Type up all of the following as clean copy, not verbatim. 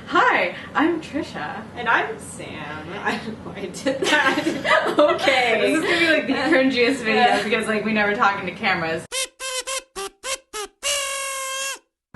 Hi, I'm Trisha. And I'm Sam. I did that. Okay. This is gonna be like the cringiest video because like we never talk into cameras.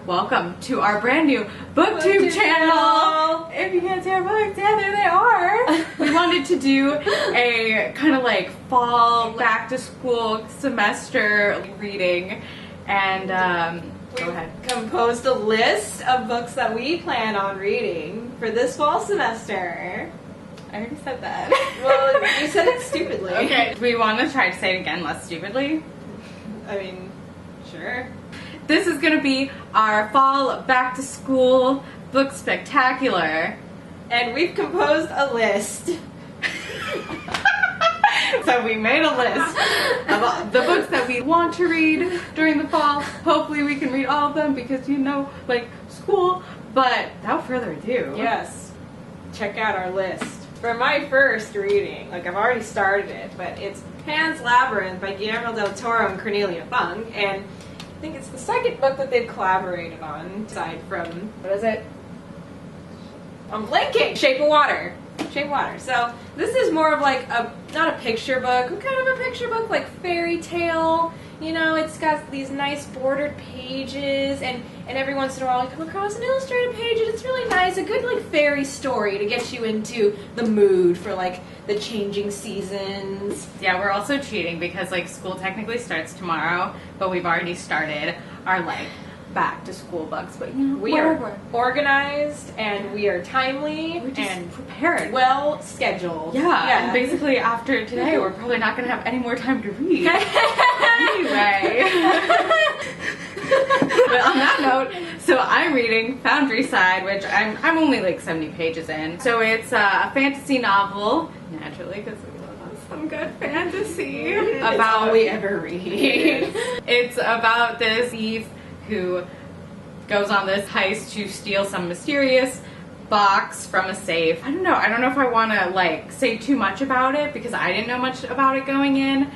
Welcome to our brand new booktube channel. If you can't see our books, yeah, there they are. We wanted to do a kind of like fall back to school semester reading, and go ahead. Composed a list of books that we plan on reading for this fall semester. I already said that. Well, you said it stupidly. Okay. Do we want to try to say it again less stupidly? I mean, sure. This is going to be our fall back to school book spectacular. And we've composed a list. So we made a list of all the books that we want to read during the fall. Hopefully we can read all of them because, you know, like school. But without further ado. Yes. Check out our list. For my first reading, like I've already started it, but it's Pan's Labyrinth by Guillermo del Toro and Cornelia Fung. And I think it's the second book that they've collaborated on, aside from, what is it? I'm blanking! Shape of Water. Shape of Water. So this is more of like a, not a picture book, but kind of a picture book, like fairy tale. You know, it's got these nice bordered pages, and every once in a while I come across an illustrated page, and it's really nice. A good like fairy story to get you into the mood for like the changing seasons. Yeah, we're also cheating because like school technically starts tomorrow, but we've already started our like back to school books. But you know, we are organized and we are timely and prepared. Well scheduled. Yeah. And basically after today we're probably not going to have any more time to read. Anyway. But on that note, so I'm reading Foundry Side, which I'm only like 70 pages in. So it's a fantasy novel, naturally, because we love some good fantasy. About all we ever read. It's about this thief who goes on this heist to steal some mysterious box from a safe. I don't know if I want to like say too much about it because I didn't know much about it going in.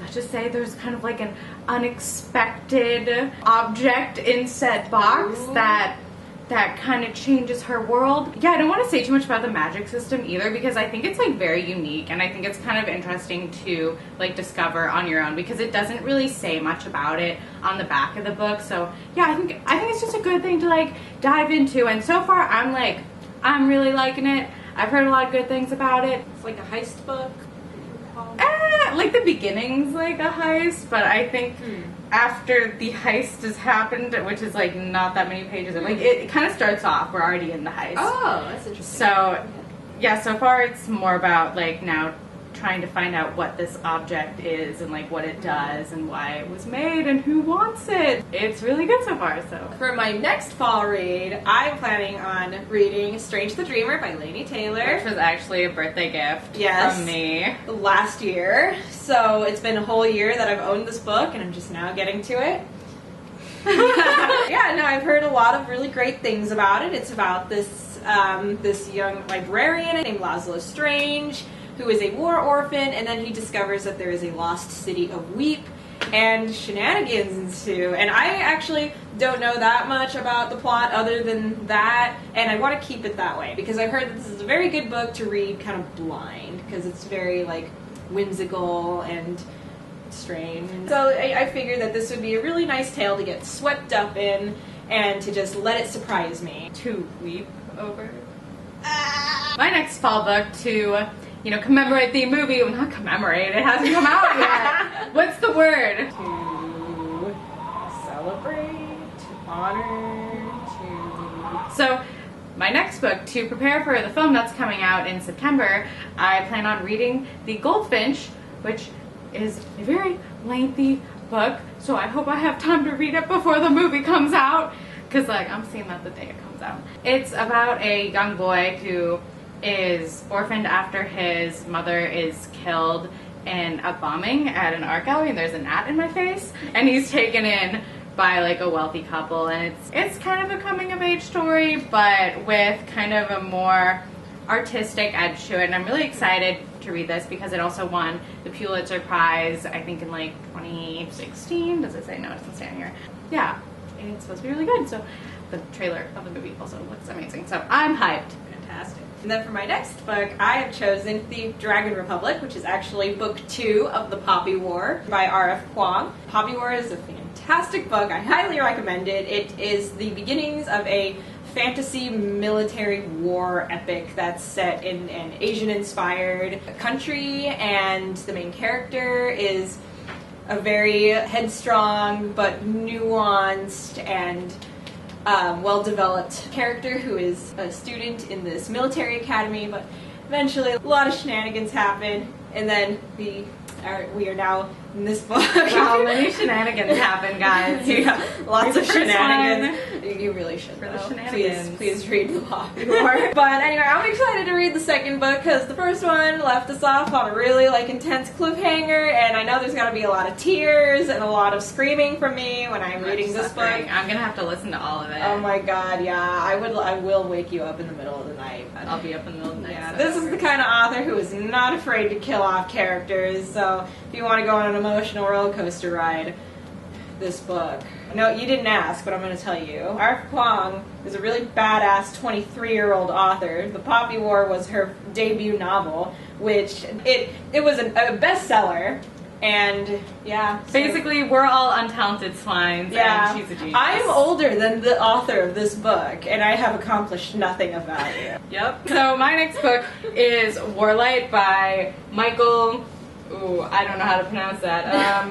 Let's just say there's kind of like an unexpected object in said box that kind of changes her world. Yeah, I don't want to say too much about the magic system either because I think it's like very unique and I think it's kind of interesting to like discover on your own because it doesn't really say much about it on the back of the book. So yeah, I think it's just a good thing to like dive into, and so far I'm really liking it. I've heard a lot of good things about it. It's like a heist book. Like the beginning's like a heist, but I think after the heist has happened, which is like not that many pages, like it kind of starts off, we're already in the heist. Oh, that's interesting. So yeah, so far it's more about like now trying to find out what this object is and like what it does and why it was made and who wants it. It's really good so far. So for my next fall read, I'm planning on reading Strange the Dreamer by Laini Taylor, which was actually a birthday gift from me last year. So it's been a whole year that I've owned this book and I'm just now getting to it. Yeah, no, I've heard a lot of really great things about it. It's about this this young librarian named Laszlo Strange, who is a war orphan, and then he discovers that there is a lost city of Weep, and shenanigans ensue. And I actually don't know that much about the plot other than that, and I want to keep it that way, because I've heard that this is a very good book to read kind of blind, because it's very, like, whimsical and strange. So I figured that this would be a really nice tale to get swept up in, and to just let it surprise me. To weep over. My next fall book to commemorate the movie. Well, not commemorate, it hasn't come out yet. What's the word? To celebrate, to honor, to... So, my next book, to prepare for the film that's coming out in September, I plan on reading The Goldfinch, which is a very lengthy book, so I hope I have time to read it before the movie comes out, because like, I'm seeing that the day it comes out. It's about a young boy who is orphaned after his mother is killed in a bombing at an art gallery, and there's a gnat in my face, and he's taken in by like a wealthy couple, and it's kind of a coming of age story but with kind of a more artistic edge to it, and I'm really excited to read this because it also won the Pulitzer Prize I think in like 2016. Does it say? No, it doesn't say on here. Yeah, and it's supposed to be really good, so the trailer of the movie also looks amazing. So I'm hyped. Fantastic. And then for my next book, I have chosen The Dragon Republic, which is actually book 2 of The Poppy War by R.F. Kuang. Poppy War is a fantastic book. I highly recommend it. It is the beginnings of a fantasy military war epic that's set in an Asian-inspired country, and the main character is a very headstrong but nuanced and well-developed character who is a student in this military academy, but eventually a lot of shenanigans happen, and then we are now in this book. How many shenanigans happen, guys? Yeah, lots of shenanigans. One. You really should, For the though. shenanigans. Please read The Poppy War. But anyway, I'm excited to read the second book because the first one left us off on a really intense cliffhanger, and I know there's going to be a lot of tears and a lot of screaming from me when I'm reading this book. I'm gonna have to listen to all of it. Oh my god, yeah. I will wake you up in the middle of the night. I'll be up in the middle of the night. Yeah, so this is the kind of author who is not afraid to kill off characters, so if you want to go on an emotional roller coaster ride, this book. No, you didn't ask, but I'm going to tell you. R.F. Kuang is a really badass 23-year-old author. The Poppy War was her debut novel, which it was a bestseller. And yeah, so basically we're all untalented swines, and she's a genius. I am older than the author of this book, and I have accomplished nothing of value. Yep. So my next book is Warlight by Michael. Ooh, I don't know how to pronounce that.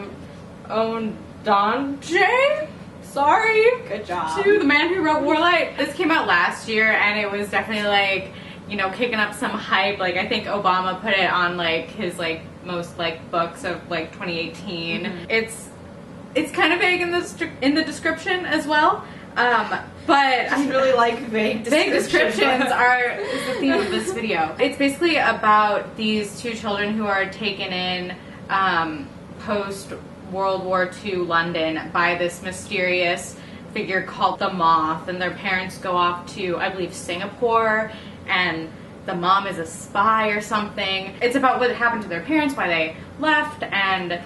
Ondonje? Sorry. Good job. To the man who wrote Warlight. This came out last year, and it was definitely kicking up some hype. I think Obama put it on his most books of 2018. Mm-hmm. It's kind of vague in the description as well. But I really like vague descriptions. Vague descriptions is the theme of this video. It's basically about these two children who are taken in post World War II London by this mysterious figure called the Moth, and their parents go off to, I believe, Singapore, and the mom is a spy or something. It's about what happened to their parents, why they left, and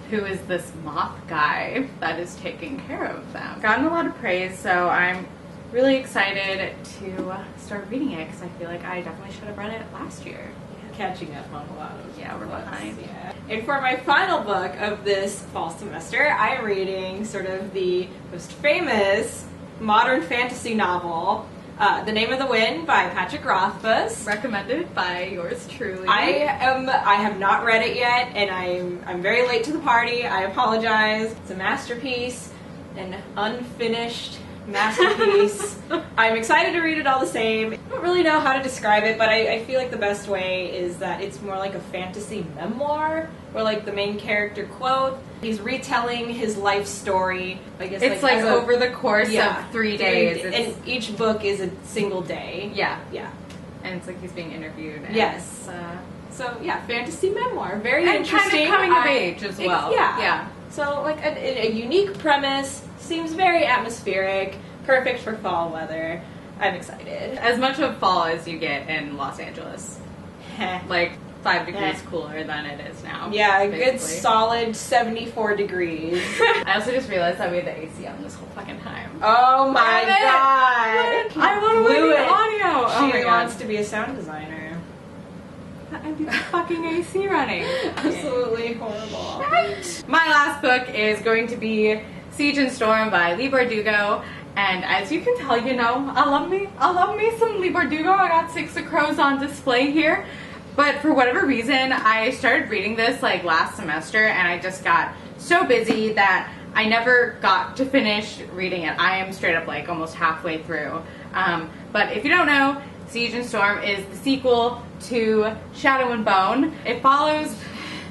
who is this Moth guy that is taking care of them. Gotten a lot of praise, so I'm really excited to start reading it because I feel like I definitely should have read it last year. Catching up on a lot of we're behind. Yeah. And for my final book of this fall semester, I am reading sort of the most famous modern fantasy novel, The Name of the Wind by Patrick Rothfuss. Recommended by yours truly. I have not read it yet, and I'm very late to the party. I apologize. It's a masterpiece, an unfinished masterpiece. I'm excited to read it all the same. I don't really know how to describe it, but I feel like the best way is that it's more like a fantasy memoir, where the main character quote, he's retelling his life story. I guess it's over the course of 3 days. And each book is a single day. Yeah. Yeah. And it's he's being interviewed. And yes. So yeah, fantasy memoir. Very and interesting. And kind of coming of age as well. Yeah. So a unique premise. Seems very atmospheric, perfect for fall weather. I'm excited. As much of fall as you get in Los Angeles. 5 degrees cooler than it is now. Yeah, a basically. good solid 74 degrees. I also just realized that we had the AC on this whole fucking time. Oh my god! I want to win the audio! She wants to be a sound designer. I do the fucking AC running. Absolutely horrible. Right. My last book is going to be Siege and Storm by Leigh Bardugo, and as you can tell, I love me some Leigh Bardugo. I got Six of Crows on display here, but for whatever reason, I started reading this last semester, and I just got so busy that I never got to finish reading it. I am straight up almost halfway through. But if you don't know, Siege and Storm is the sequel to Shadow and Bone. It follows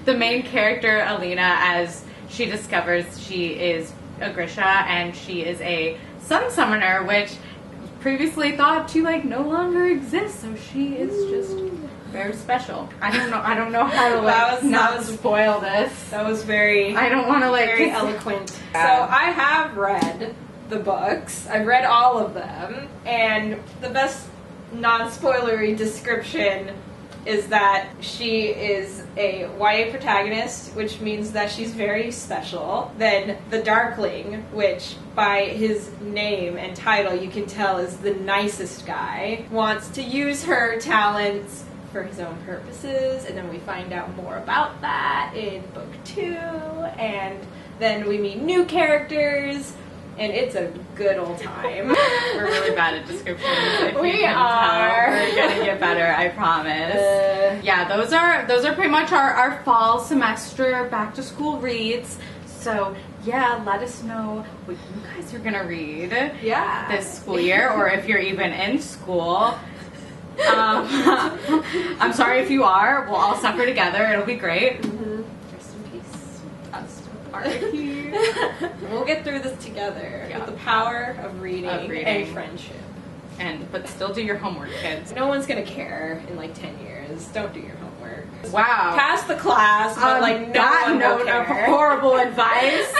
the main character, Alina, as she discovers she is a Grisha, and she is a sun summoner, which previously thought to no longer exist, so she is just very special. I don't know how to not spoil this. That was very I don't want to very eloquent. So I have read the books. I've read all of them, and the best non-spoilery description is that she is a YA protagonist, which means that she's very special. Then the Darkling, which by his name and title you can tell is the nicest guy, wants to use her talents for his own purposes, and then we find out more about that in book 2, and then we meet new characters, and it's a good old time. We're really bad at descriptions. If We you can are. Tell. We're gonna get better, I promise. Yeah, those are pretty much our fall semester back to school reads. So yeah, let us know what you guys are gonna read this school year, or if you're even in school. I'm sorry if you are. We'll all suffer together. It'll be great. Rest in peace. Us apart here. We'll get through this together Yeah. with the power of reading and friendship. But still do your homework, kids. No one's gonna care in like 10 years. Don't do your homework. Wow. Pass the class, but like no that one will note of care. horrible advice.